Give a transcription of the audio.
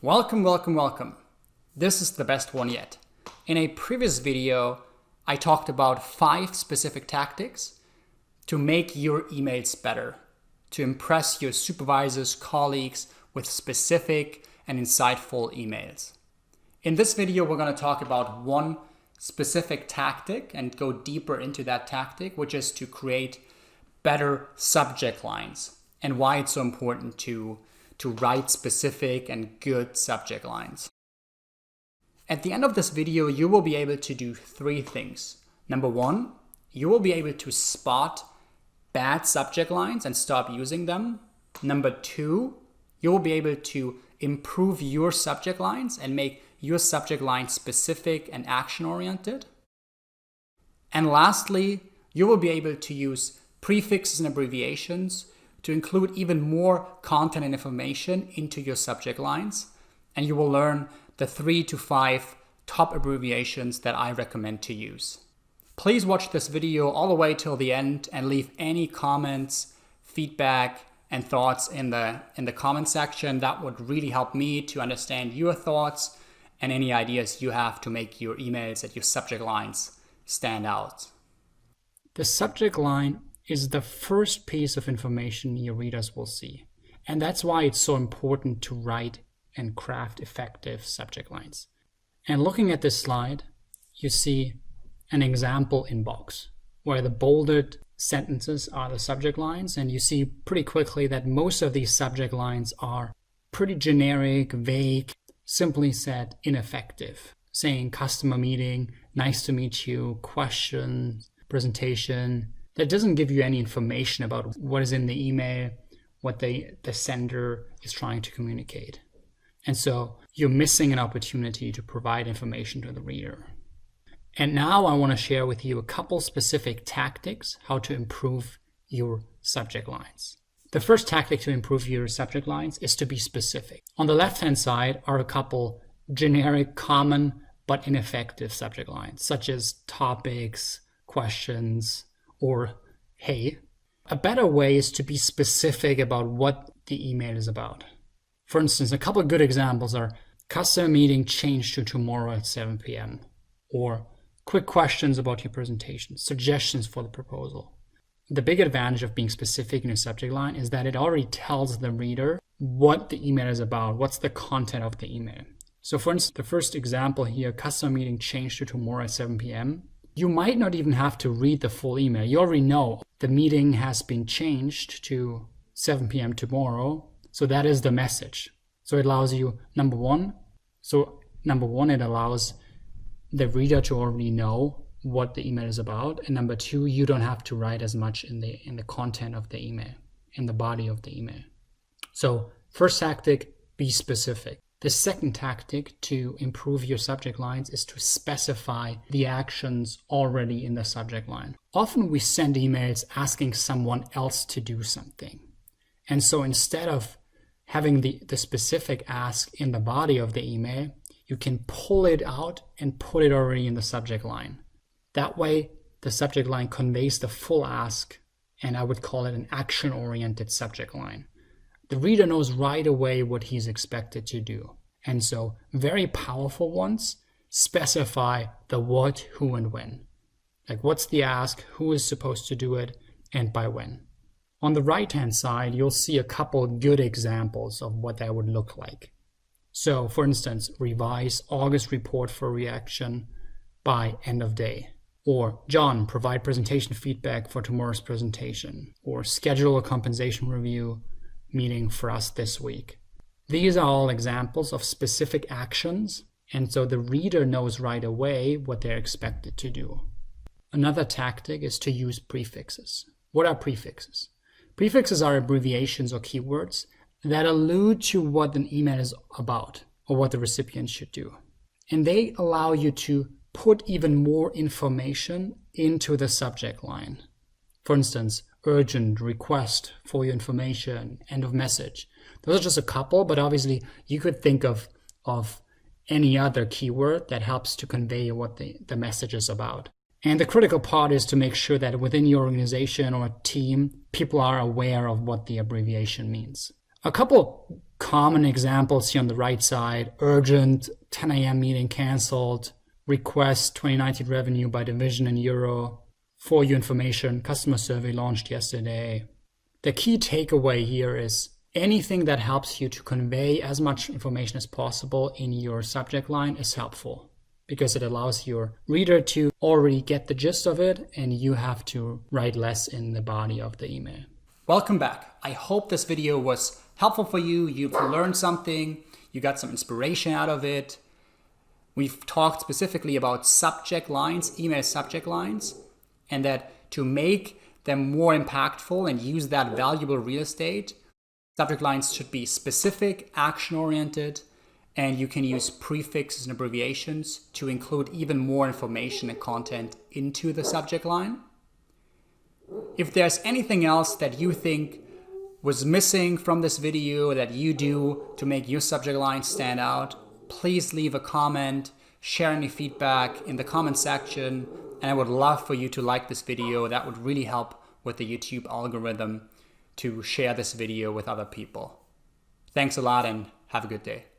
Welcome, welcome, welcome. This is the best one yet. In a previous video, I talked about 5 specific tactics to make your emails better, to impress your supervisors, colleagues with specific and insightful emails. In this video, we're going to talk about one specific tactic and go deeper into that tactic, which is to create better subject lines and why it's so important to write specific and good subject lines. At the end of this video, you will be able to do 3 things. Number 1, you will be able to spot bad subject lines and stop using them. Number 2, you will be able to improve your subject lines and make your subject line specific and action-oriented. And lastly, you will be able to use prefixes and abbreviations to include even more content and information into your subject lines. And you will learn the 3 to 5 top abbreviations that I recommend to use. Please watch this video all the way till the end and leave any comments, feedback, and thoughts in the comment section. That would really help me to understand your thoughts and any ideas you have to make your emails and your subject lines stand out. The subject line is the first piece of information your readers will see. And that's why it's so important to write and craft effective subject lines. And looking at this slide, you see an example inbox where the bolded sentences are the subject lines, and you see pretty quickly that most of these subject lines are pretty generic, vague, simply said, ineffective. Saying customer meeting, nice to meet you, question, presentation. That doesn't give you any information about what is in the email, what the sender is trying to communicate. And so you're missing an opportunity to provide information to the reader. And now I want to share with you a couple specific tactics how to improve your subject lines. The first tactic to improve your subject lines is to be specific. On the left-hand side are a couple generic, common, but ineffective subject lines, such as topics, questions, or hey. A better way is to be specific about what the email is about. For instance, a couple of good examples are customer meeting changed to tomorrow at 7 p.m. or quick questions about your presentation, suggestions for the proposal. The big advantage of being specific in your subject line is that it already tells the reader what the email is about, what's the content of the email. So for instance, the first example here, customer meeting changed to tomorrow at 7 p.m. You might not even have to read the full email. You already know the meeting has been changed to 7 p.m. tomorrow. So that is the message. So it allows you, number one, it allows the reader to already know what the email is about. And number 2, you don't have to write as much in the content of the email, in the body of the email. So first tactic, be specific. The second tactic to improve your subject lines is to specify the actions already in the subject line. Often we send emails asking someone else to do something. And so instead of having the specific ask in the body of the email, you can pull it out and put it already in the subject line. That way, the subject line conveys the full ask, and I would call it an action-oriented subject line. The reader knows right away what he's expected to do. And so very powerful ones specify the what, who, and when. Like what's the ask, who is supposed to do it, and by when. On the right-hand side, you'll see a couple good examples of what that would look like. So for instance, revise August report for reaction by end of day. Or John, provide presentation feedback for tomorrow's presentation. Or schedule a compensation review meeting for us this week. These are all examples of specific actions, and so the reader knows right away what they're expected to do. Another tactic is to use prefixes. What are prefixes? Prefixes are abbreviations or keywords that allude to what an email is about or what the recipient should do. And they allow you to put even more information into the subject line. For instance, urgent, request for your information, end of message. Those are just a couple, but obviously you could think of any other keyword that helps to convey what the message is about. And the critical part is to make sure that within your organization or team, people are aware of what the abbreviation means. A couple common examples here on the right side: urgent, 10 a.m. meeting canceled, request 2019 revenue by division in euro, for your information, customer survey launched yesterday. The key takeaway here is anything that helps you to convey as much information as possible in your subject line is helpful, because it allows your reader to already get the gist of it and you have to write less in the body of the email. Welcome back. I hope this video was helpful for you. You've learned something, you got some inspiration out of it. We've talked specifically about subject lines, email subject lines, and that to make them more impactful and use that valuable real estate, subject lines should be specific, action-oriented, and you can use prefixes and abbreviations to include even more information and content into the subject line. If there's anything else that you think was missing from this video that you do to make your subject line stand out, please leave a comment, share any feedback in the comment section, and I would love for you to like this video. That would really help with the YouTube algorithm to share this video with other people. Thanks a lot and have a good day.